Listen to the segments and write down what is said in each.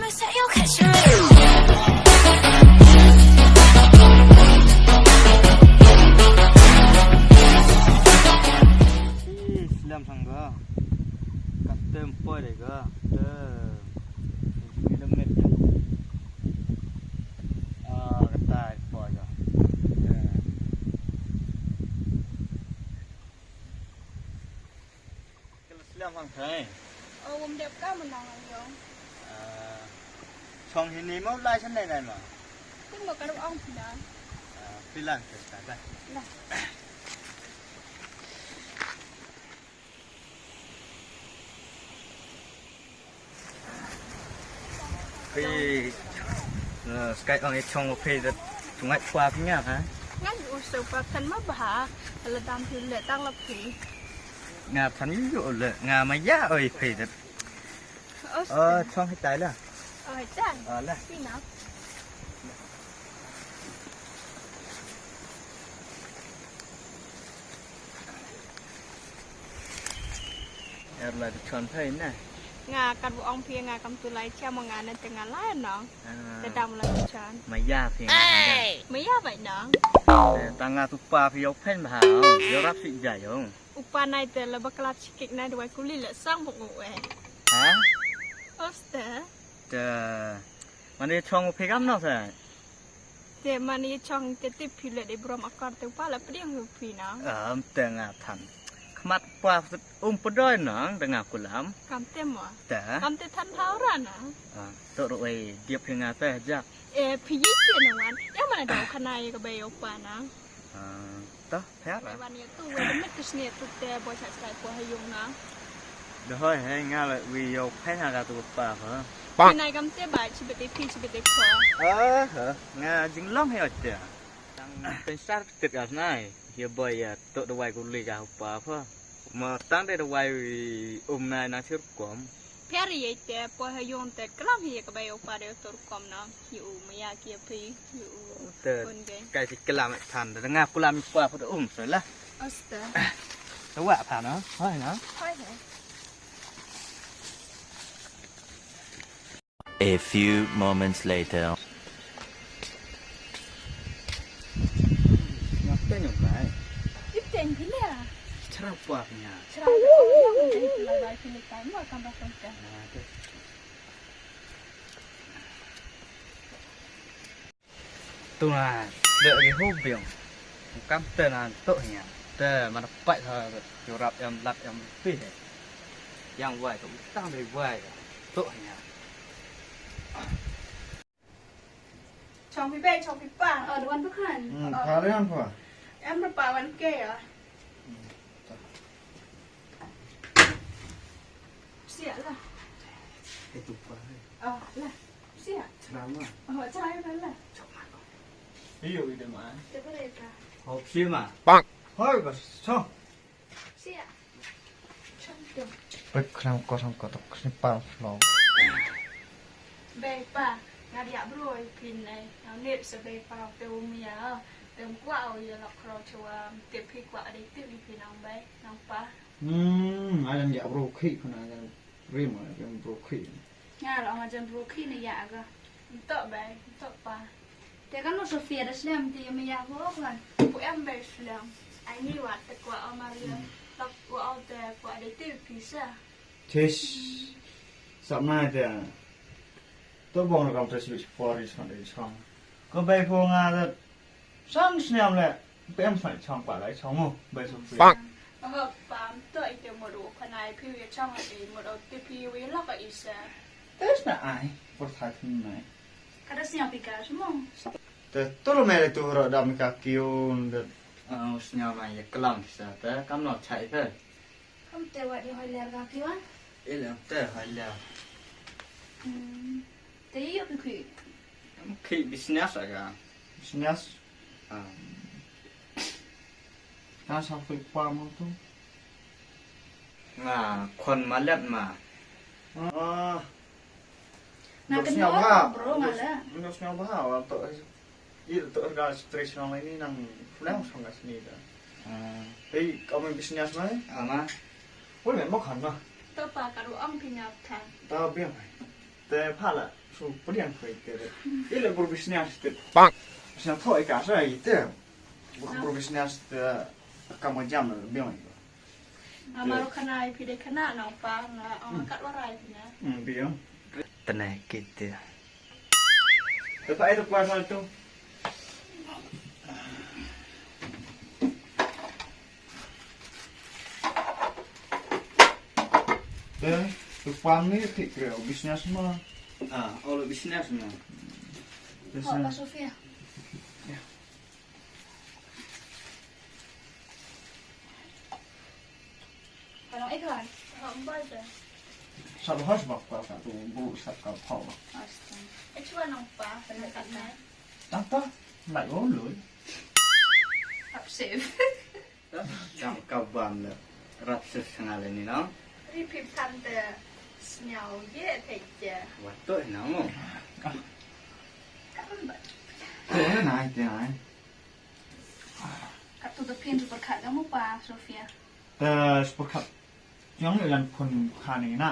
làm thằng cơ cắt tem phơi để cơ cái đâm mệt cái tai phơi rồi cái làm thằng thếผมเด็บก้ามันนองอะไรอยู่ช่องที่นี่มันไล่ชั้นไหนมาซึ่งบอกกระดูกอ่องพี่น้องพี่หลังเสร็จไปพี่สกายองไอช่องโอเคจะตรงไหนกว่าพี่เนี่ยฮะงั้นอุตส่าห์ปักทันมาบ่าเราตามที่เหลือตั้งรับผีงาพันอยู่เลยงาไม่ยากเลยพี่จะช่องให้ใจเลยจ้าเลยพี่น้องอะไรจะชนเพื่อนน่ะงาการบุองเพียงงากำตุไลเชื่อมงานในแต่งานไล่น้องแต่ดำอะไรชนไม่ยากเพียงไม่ยากไปน้องแต่งานตุปาพี่ยกเพ่นมาหายกรับสิ่งใหญ่ยงอุปนัยแต่ละบักลาชิกิกในด้วยกุลีละสร้างบกงูเอฮะโอ้สเตอจะมันได้ช่องเพกัมเนาะใช่เดี๋ยวมันนี่ช่องเจ็ดติพิเลตได้บรมอากาศเต็มป้าแล้วเปรี้ยงหูผีน้องแต่งานทันขมัดปลาปดด้วยหนังแต่งานกุหลาบคำเต็มวะแต่คำเต็มทันเท้าร้านนะตัวเราเดียบเพียงงานแต่จักพี่ยิ่งเปลี่ยนหนึ่งวันยังมันได้ขนาดกับใบโอปานะต่อแพ้ละวันนี้ตู้เวลาไม่ติดเนี่ยตู้แต่บริษัทสายปัวให้ยุงนะเดี๋ยวให้งานเลยวิโอแพ้งานกับตัวปลาเหรอเป็นนายกำเตะบ่ายชีวิตได้พี่ชีวิตได้ขวาเหรองานจริงล้มให้อดเจ้าเป็นซากติดกันไหนเฮียบอยตัวดวายกุลีกับปลาเพราะมาตั้งแต่ดวายนายน่าเชื่อกลมเพื่อรีแต่ปัวให้ยุงแต่กล้ามเฮียกับใบโอปาเดียวตัวกลมนะอยู่ไม่ยากเกี่ยวพี่อยู่คนไก่ที่กลามทันแต่งานกุลามีปลาพอดีสวยละอัสเตอแล้วว่าผ่านเนาะใช่เนาะ A few moments later. งับเต้นอย่างไรยิ่งเจ๋งพี่เนี่ยชราปากเนี่ยชราโอ้ยยังไม่ได้ลายๆพี่เลยแต่เมื่อกำลังสนใจตัวน่ะเดี๋ยวไอ้หูเบี่ยงกำเต้นน่ะโตเนี่ยแต่มันไปเถอะอยู่รับยำรักยำพี่ยังไหวก็ตั้งได้ไหวโตเนี่ยช่องพี่เบ้ช่องพี่ป้าเดี๋ยววันทุกขันพาเรื่องพ่อแอมประปาวันเก๋อะเสียละไอ้ตุ๊กไปละเสียชรามาใช่ไหมล่ะชอบมากนี่อยู่ที่ไหนจะไปเลยค่ะหอบชิมปังเฮ้ยก็ชอบเสียช่องเดียวไปครั้งก็ทำก็ต้องขึ้นปังฟลองเบ้ป้างานอยากรวยพินเลยเอาเน็ตสเปย์เปล่าเติมมีอะเติมกว่าเอาอย่าหลอกเราชัวเต็มพี่กว่าอะไรติดมีพี่น้องใบน้องป้าอาจารย์อยากรู้ขี้คนอาจารย์เรียมอะไรเป็นรู้ขี้งานเราอาจารย์รู้ขี้ในอยากก็โต๊ะใบโต๊ะป้าแต่ก็น้องโซเฟียได้เชื่อมที่ไม่อยากรู้กันผู้แอมใบเชื่อมไอ้นี่ว่าแต่กว่าเอามาเรียนเรากว่าเอาแต่กว่าได้ติดพี่เสียทิชสำนักแต่ตัวบงเราทำสิ่งที่พอดีช่องได้ช่องก็ไปพวกงานช่างเสียมเลยเป็นฝ่ายช่องกว่าไรช่องมั้งไปสุดๆปังปั๊มตัวไอเดียหมดขนาดพี่ช่องไอหมดเอาที่พี่วิลล็อกอีเซ่แต่สนาไอปวดท้ายที่ไหนก็ได้เสียงปีกาใช่มั้งแต่ตัวเราไม่ได้ตัวเราดำกับคิวเด็ดเสียงมันยังกล้ามที่สุดแต่กำลังใช้เถอะคำเตว่าที่หอยเลี้ยงกับคิวอ่ะเลี้ยงแต่หอยเลี้ยงแต่ยี่ก็คือขี้ business อะกัน business น่าชอบไปความมั้งทุกคนมาเล็บมานักเรียนว่าบรูมาแล้วนักเรียนว่าว่าตัวยี่ตัวการสตรีทช่องนี้นั่งแฟลชช่องกันนี่เด้อเฮ้ยเอาเป็น business ไหมมาวันนี้ไม่ขันมาตัวปากกระดูกอ่องพิญญาแทนตัวเบี้ยไหม แต่พลาดละสู้ปดิยังเคยเกิดอีเลย professional สุดปังฉันถอยกันใช่เต้professional สุดกำมันจำเลยเบี้ยง มาลูกขนายพี่เด็กขนาดน้องปลานะเอามากัดว่าไรพี่นะ เบี้ยงตอนไหนกินเต้แต่ไปตัวกว่าสันตุตัวความนี้ที่เกี่ยว business มาall business มา ขอมาโซเฟียไปน้องเอ็กซ์ก่อนหอมบ่อยจ้ะ สับหัวบักว่าตัวบูสับกับพ่อ ไอ้ช่วยน้องปลาเป็นอะไรกันนะ ตั้งต้นไหลโอ้เลย ขับเสีย จังกับวันเลยรัดสุดขนาดนี้เนาะ รีบพิมพ์ทันแต่เหนียวเย่เผ็ดจ้ะ วัดตัวน้องตัวไหนตัวไหน กับตัวตะเพียนจุดประคัดแล้วมุปลาโซเฟีย แต่สปอร์ตคัพยังเหลือคนขานี้นะ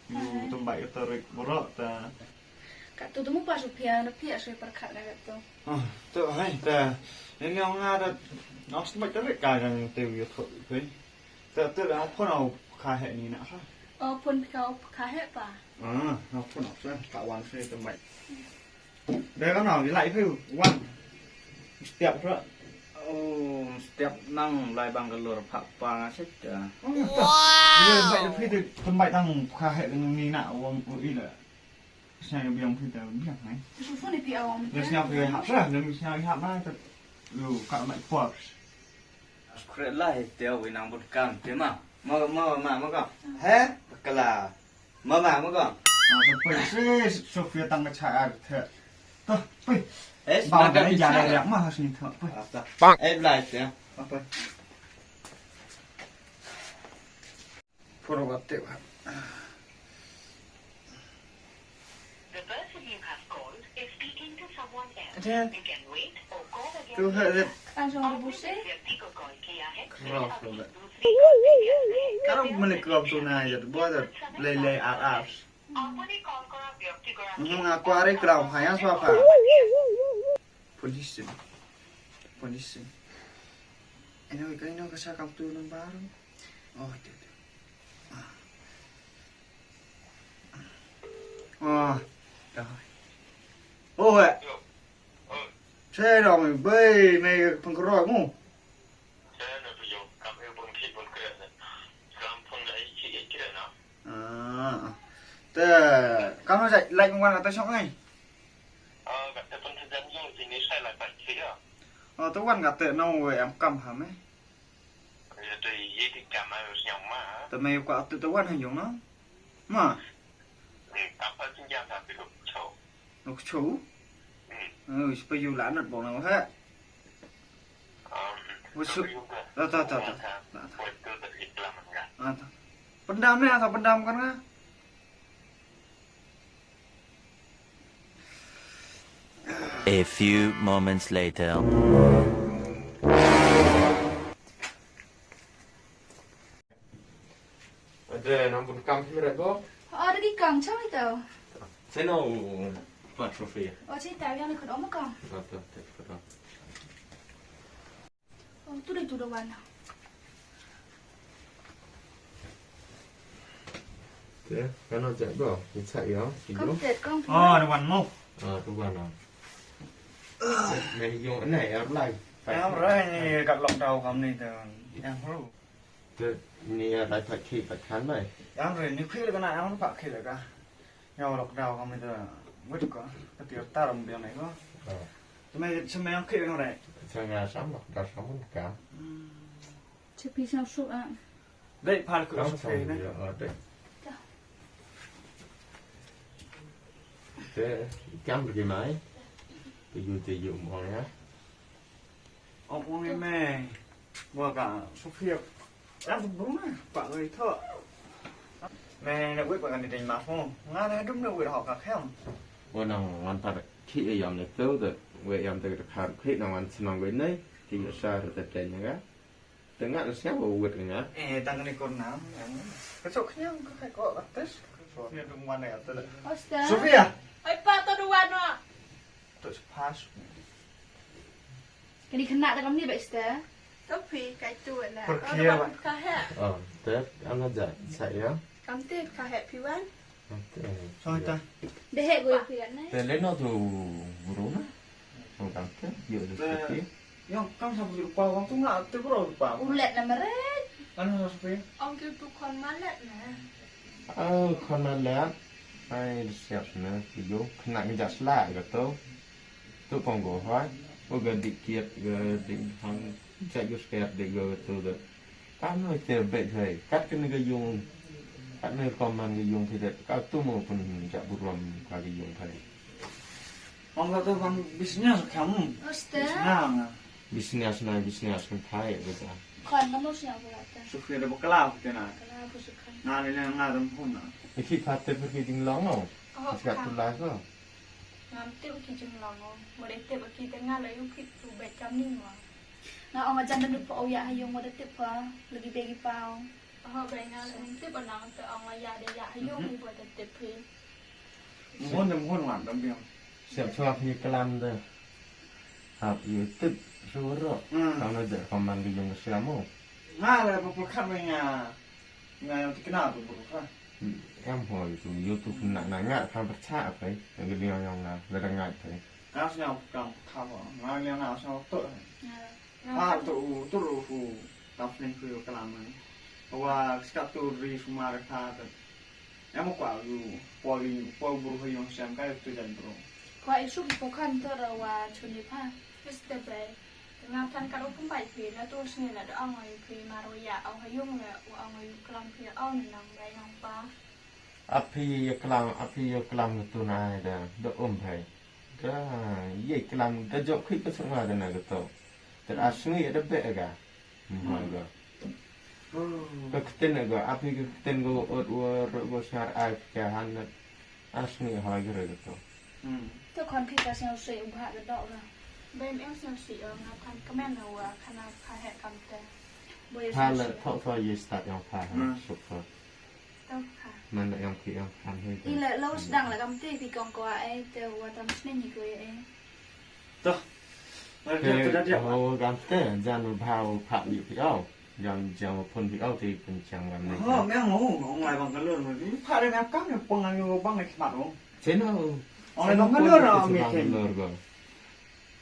อยู่ตรงใบตัวเล็กบล็อกแต่ กับตัวมุปลาโซเฟียแล้วพี่ช่วยประคัดแล้วกับตัว ตัวให้แต่ในเรื่องงานแต่น้องสมัยตัวเล็กกายกันเตียวอยู่ถอยไปแต่ตัวเราคนเอาขาแห่นี้นะครับ พ่นเขาขาแห่ปลา เราคนเอาเสื้อกะวันเสื้อตรงใบเดี๋ยวก็หน่อยไหลพิววันสเต็ปเพราะโอ้สเต็ปนั่งลายบางกระโดดผักปลาใช่จ้ะว้าวใบพี่ตัวตรงใบตั้งขาแห่ตรงนี้นะวงอีเลยใช่เบี้ยงพี่แต่เบี้ยงไหน ชูฟุ้งในพี่เอา เดี๋ยวฉันไปหาเสื้อเดี๋ยวฉันไปหามาแต่อยู่กับไม่พอเครียดไล่เดี๋ยวไปนั่งบนกันเดี๋ยวมาก่อนเฮ้กะลามาก่อนจะไปสิโซเฟียตั้งกระชากเถอะต่อไปบ่าวได้ยาอะไรอยากมาสิเถอะไปปังไล่เดี๋ยวไปพูดว่าเดี๋ยวครับ The person you have called is speaking to someone else. Again. You can wait or call again. Tu hörการชง आपने บุษ जिस व्यक्ति को कॉल किया है उसे Bra अभी fråga. दूसरी कॉल पे व्यस्त है। Kan de men ikut tu na ya både lele ar. आपने कॉल करा व्यक्ति को Aku hari kerau hanya apa? Polisi. Ini kasih kamu tu nomor. Oh, itu. Rồi. Ôi. Xe rồi mày bê mày phần có rồi không? Thế con nó dậy lạnh qua là tao sống ngay. Tao quan cả tệ nâu rồi em cầm hả mấy? Tao mày quả tao quan hình dung nó. Mà. Lục chú. Bây giờ lãn được bộ nào hết. Pendam nih atau pendam kan nggak? A few moments later. Ada nombor kam kira go. Ada di gang cang itu. Saya no buat Sofia. Cerita yang nak kedua macam. Betul, betul. Tu dah tu dah warna. Thế, cái nó chạy bỏ, thì chạy đó, thì Con đúng. tết con. Được hoàn mốc. Đúng rồi nào. Mày dùng cái này em lại. Em rồi này gặp lọc đầu không này thì em không. Thế, này lại phải khi phải khán mày. Em rồi nếu khi cái này em nó phải khi là cả. Nhau lọc đầu không này thì mất có. Cái tiểu ta đồng điều này có. Mày xem em khi nó này. Sang nhà sắm lọc đầu sắm một cả. Chỉ pi sao sụp à? Đây phải cửa Đóng sổ xong này. rồi đấy. Thế, cắm được cái máy. Thì dùng mòn nhá. Ông em mẹ. Vừa cả Sophia. Em cũng đúng này, bạn người thợ. Mẹ đã quyết bạn này mà không? Nga này đúng được họ cả khéo. Ủa nào hoàn toàn khi ở dòng này tớ được về dòng từ được hạt khi nào hoàn toàn với đấy thì nó sao được tập trên nhá. Tớ ngắt nó xéo vào vượt rồi nhá. Tăng cái này con nám. Cái chỗ khác nhau có phải có bắt test. Sofia đừng ngoan này tôi lại. Oster. Sofia. Oi pa to duan no. Tôi pass. Cái đi khăn nạ ta có gì vậy Oster? Tapi cái tuổi là Por kia bạn. Cả hệ Tết ăn nó dạy chạy á. cắm tên cả hệ phiếu ăn Sao ta? Để hệ của phiền đấy. Tết lấy nó từ rú á. Không cảm Tết dựa được cái kia. Yang kamu sampai lupa uang tuh nggak tuh bro lupa. Ulet là mà đấy. Kan Sofia. ông kêu tụi con má lẹ nè คนมาแล้วไอ้เสียบนะคือโยขนาดมันจะสลายกับโต๊ะตัวปองกูห้อยว่าก็ดิเกียดก็ดิทางจะยุสเกียดดิก็ตัวเด็กการน้อยเตะเบ็ดเลยกัดกันก็ยุงกัดในคอมมันก็ยุงที่เด็กก็ตัวมันเป็นจะบุรมก็ยุงไป Ông là tôi bằng business kamu. Oster. Nah, bisnis kan Thaiก็จะ Còn có một xèo của ta. Sofia ada bekal kita nak. Cái nào của sự khăn. Nah, ini yang ngadem pun nak. ไอ้ที่พัดเตะไปกินล้องอ่ะ họ สกัดตุลาก็ ngắm tiêu kỳ chừng lòng không mà đến tiêu kỳ tới nga lấy lúc kỳ tụ bẹt trăm ninh mà Nó ông ajan dan dupa oya hayong mo datip pa. Lagi bagi pao. họ về nga lấy tiêu bản năng tự ông là già để già hay dùng đi vào để tiếp phí Mohon wan dam biang. เสียบชอบพี่กลัมเด้อครับอยู่ตึ๊บรู้รอตอนนั้นเด็กคอมมันก็ยุงเสียมั้ง Nah, lah berkat punya. Nah, yang dikenal tu berkat. em hỏi từ YouTube nặng nặng ngại tham vật chạ phải cái điều nhau là rất ngại thấy Kau siapa kamu tahu? Nah, yang nak siapa tu? ngắm Ah, tu rufu. Tapi ni kau kelaman. Wah, sekarang tu ri semua mereka tu. Yang mau kau tu, poli buruh yang siapa kau tu jadi bro. Qua ít xúc khó khăn thơ là hòa chuẩn đi pha. cái step về ngắm thân cả lúc cũng bảy phí là tôi xin là ông ấy phí mà rồi già ông hay dùng là ông ấy làm phí ông này nằm đây nằm ba อภิยกลัมตัวนายเด้อดอมไผก็ยี่กลัมก็จบขึ้นก็สงากันนะก็โตแต่อาสงี้ได้เบะกะหอยก็ก็เต้นก็อภิก็เต้นก็อดวัวรบชาร์ไอแกหันก็อาสงี้หอยก็เลยก็โต Tôi còn khi ta xèo sệ ủng hạ được đậu rồi. bên em xem sĩ ở ngắm thân cái men nào khả năng khả hệ cầm tên Bây ถ้า giờ เล xèo ย sệ. ทอทอยีสตาร์ทยังพาสุด đâu khả มันยังคือยังทำให้ Đi lại lâu đằng là cầm tê thì còn qua ấy đều qua tầm snên như cười ấy. Tu. Nah, คือ kita dah dia. เขาการเต้นจานพาวผักอยู่พี่อ้อยังจะมาพ่นพี่อ้อที่เป็นจังหวัดนี้ Oh, memang ngomong ngai bang kalur ni. Pak dia memang kau yang pengang yang bang nak mat dong. เช่นเอา Orang bang kalur ah มี mi เช่น ken. เลยก็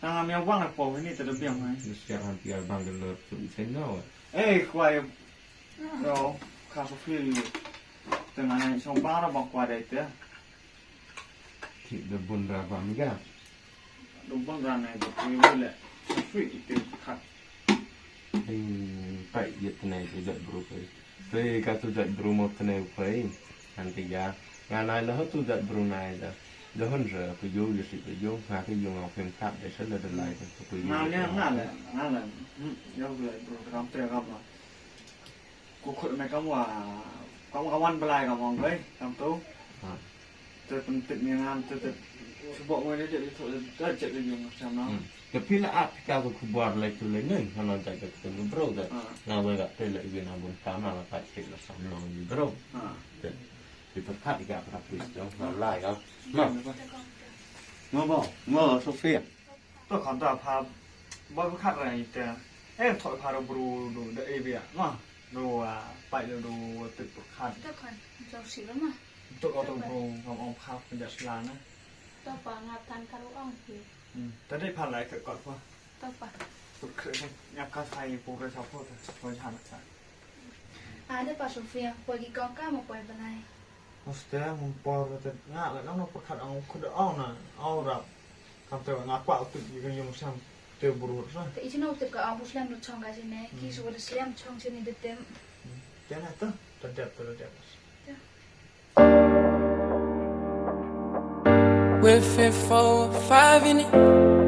Nah, memang bang nak pau ni terus biang mai. Siap hampir Bangalore tu saya Eh, kuai. Yo, kasu feel. Tengah ni sompa orang bang kuai dah itu. tidak bunda bangga. Lumbang ranai tu boleh. Free itu kat. Baik dia tenai tidak berupai. Tapi kata tidak berumur tenai upai. Nanti ya. Nganai lah tu tidak berunai dah. Dah hendak pergi je si pergi. Nak pergi ngau pem kap. Dah saya dah lain tu pergi. Ngalah. Yo boleh program teragam lah. Kau kau mereka kamu kawan belai kamu anggai, kamu tu. Terpenting ni ngam sebab mana dia itu dah jadi yang macam mana. Tapi lah apa kau kubar lagi tu lagi. Kalau jaga ketemu bro dah. Nak berapa pelak dia nak pun sama lah pasti lah sama ni bro. Di tempat juga berapa jauh nak lain kan. Ngô Sophia. Tôi còn tao pha bao khát này thì em thổi pha đồ bù đồ để về mà đồ bảy đồ tự khát. Tôi còn giàu xỉu lắm mà. Tôi có đồ bù còn ông phaเป็นจัดลานะ tôi bảo ngắm thân cả lúc ông phí แต่ได้ผ่านหลายเกิดก่อนป่ะ tôi bảo สุดเคยงับกาไฟปูกระชับพูดชวนชาติใช่ Ai đấy bà Sophia, quay cái con cá một quay bên này. โอ้สเตย์มึงปอจะง่ายเลยน้องประคัดเอาคุณเอาน่ะเอาแบบทำแต่ว่างากว่าเอาตึกยังยังซ้ำเตะบุรุษใช่ Thì chứ đâu tự cả ông Muslim được chong cái gì nè, khi số được Muslim chong trên này được tem. เจ้าไหนตัวเด็ด We're fit for 5 in it.